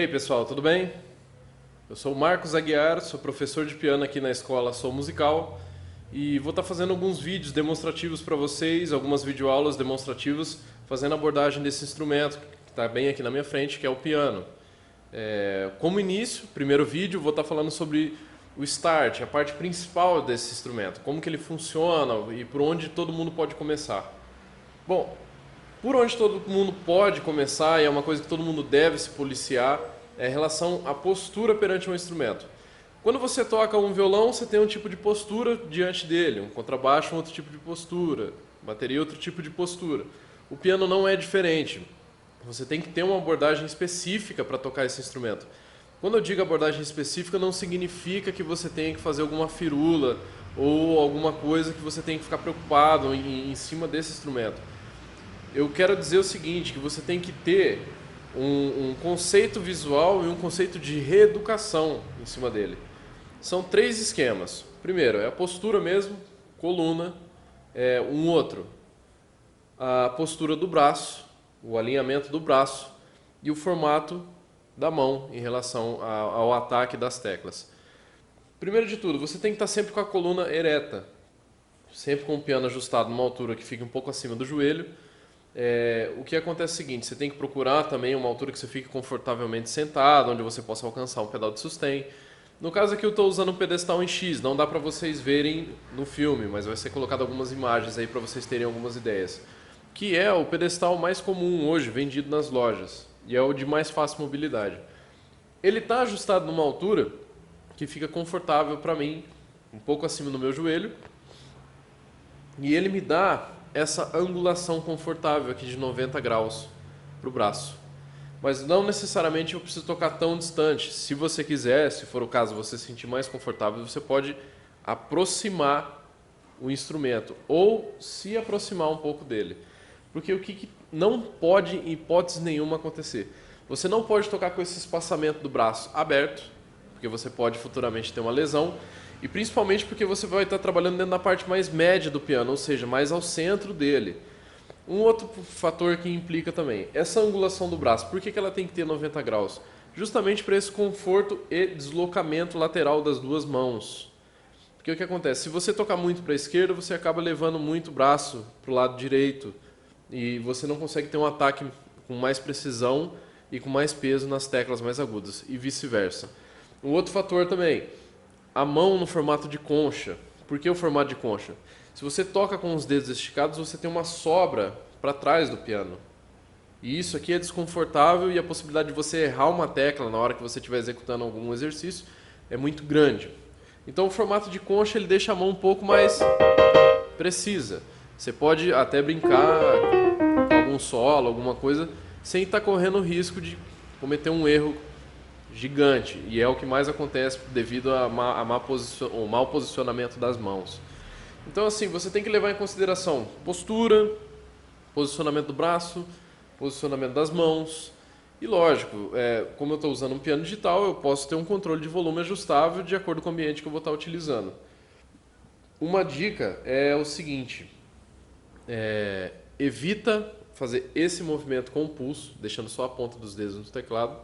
aí, pessoal, tudo bem? Eu sou o Marcos Aguiar, sou professor de piano aqui na escola Som Musical e vou estar fazendo alguns vídeos demonstrativos para vocês, algumas videoaulas demonstrativas, fazendo abordagem desse instrumento que está bem aqui na minha frente, que é o piano. Como início, primeiro vídeo, vou estar falando sobre o start, a parte principal desse instrumento, como que ele funciona e por onde todo mundo pode começar. Bom, por onde todo mundo pode começar, e é uma coisa que todo mundo deve se policiar, é em relação à postura perante um instrumento. Quando você toca um violão, você tem um tipo de postura diante dele, um contrabaixo, um outro tipo de postura, bateria, outro tipo de postura. O piano não é diferente. Você tem que ter uma abordagem específica para tocar esse instrumento. Quando eu digo abordagem específica, não significa que você tenha que fazer alguma firula ou alguma coisa que você tenha que ficar preocupado em cima desse instrumento. Eu quero dizer o seguinte, que você tem que ter um conceito visual e um conceito de reeducação em cima dele. São 3 esquemas. Primeiro, é a postura mesmo, coluna. Um outro, a postura do braço, o alinhamento do braço e o formato da mão em relação ao ataque das teclas. Primeiro de tudo, você tem que estar sempre com a coluna ereta, sempre com o piano ajustado numa altura que fique um pouco acima do joelho. O que acontece é o seguinte, você tem que procurar também uma altura que você fique confortavelmente sentado, onde você possa alcançar um pedal de sustain. No caso aqui eu estou usando um pedestal em X, não dá para vocês verem no filme, mas vai ser colocado algumas imagens aí para vocês terem algumas ideias. Que é o pedestal mais comum hoje, vendido nas lojas, e é o de mais fácil mobilidade. Ele está ajustado numa altura que fica confortável para mim, um pouco acima do meu joelho, e ele me dá essa angulação confortável aqui de 90 graus para o braço. Mas não necessariamente eu preciso tocar tão distante. Se você quiser, se for o caso, você se sentir mais confortável, você pode aproximar o instrumento ou se aproximar um pouco dele. Porque o que não pode, em hipótese nenhuma, acontecer? Você não pode tocar com esse espaçamento do braço aberto, porque você pode futuramente ter uma lesão, e principalmente porque você vai estar trabalhando dentro da parte mais média do piano, ou seja, mais ao centro dele. Um outro fator que implica também, essa angulação do braço, por que ela tem que ter 90 graus? Justamente para esse conforto e deslocamento lateral das duas mãos. Porque o que acontece? Se você tocar muito para a esquerda, você acaba levando muito o braço para o lado direito, e você não consegue ter um ataque com mais precisão e com mais peso nas teclas mais agudas, e vice-versa. Um outro fator também, a mão no formato de concha. Por que o formato de concha? Se você toca com os dedos esticados, você tem uma sobra para trás do piano. E isso aqui é desconfortável e a possibilidade de você errar uma tecla na hora que você estiver executando algum exercício é muito grande. Então o formato de concha ele deixa a mão um pouco mais precisa. Você pode até brincar com algum solo, alguma coisa, sem estar correndo o risco de cometer um erro gigante, e é o que mais acontece devido ao mau posicionamento das mãos. Então assim, você tem que levar em consideração postura, posicionamento do braço, posicionamento das mãos, e lógico, como eu estou usando um piano digital, eu posso ter um controle de volume ajustável de acordo com o ambiente que eu vou estar utilizando. Uma dica é o seguinte, evita fazer esse movimento com o pulso, deixando só a ponta dos dedos no teclado,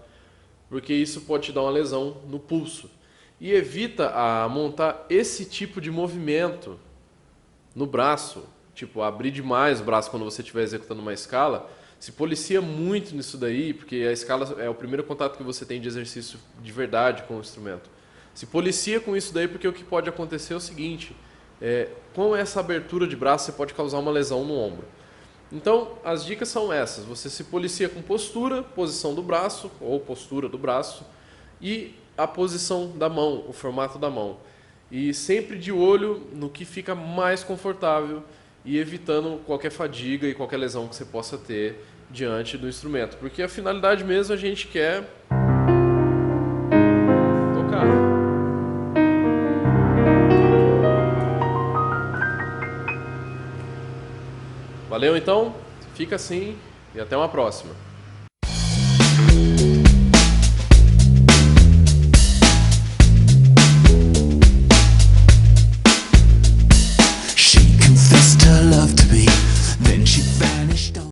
porque isso pode te dar uma lesão no pulso. E evita montar esse tipo de movimento no braço, tipo abrir demais o braço quando você estiver executando uma escala. Se policia muito nisso daí, porque a escala é o primeiro contato que você tem de exercício de verdade com o instrumento. Se policia com isso daí, porque o que pode acontecer é o seguinte, com essa abertura de braço você pode causar uma lesão no ombro. Então, as dicas são essas. Você se policia com postura, posição do braço, ou postura do braço, e a posição da mão, o formato da mão. E sempre de olho no que fica mais confortável e evitando qualquer fadiga e qualquer lesão que você possa ter diante do instrumento. Porque a finalidade mesmo a gente quer tocar. Valeu então, fica assim e até uma próxima.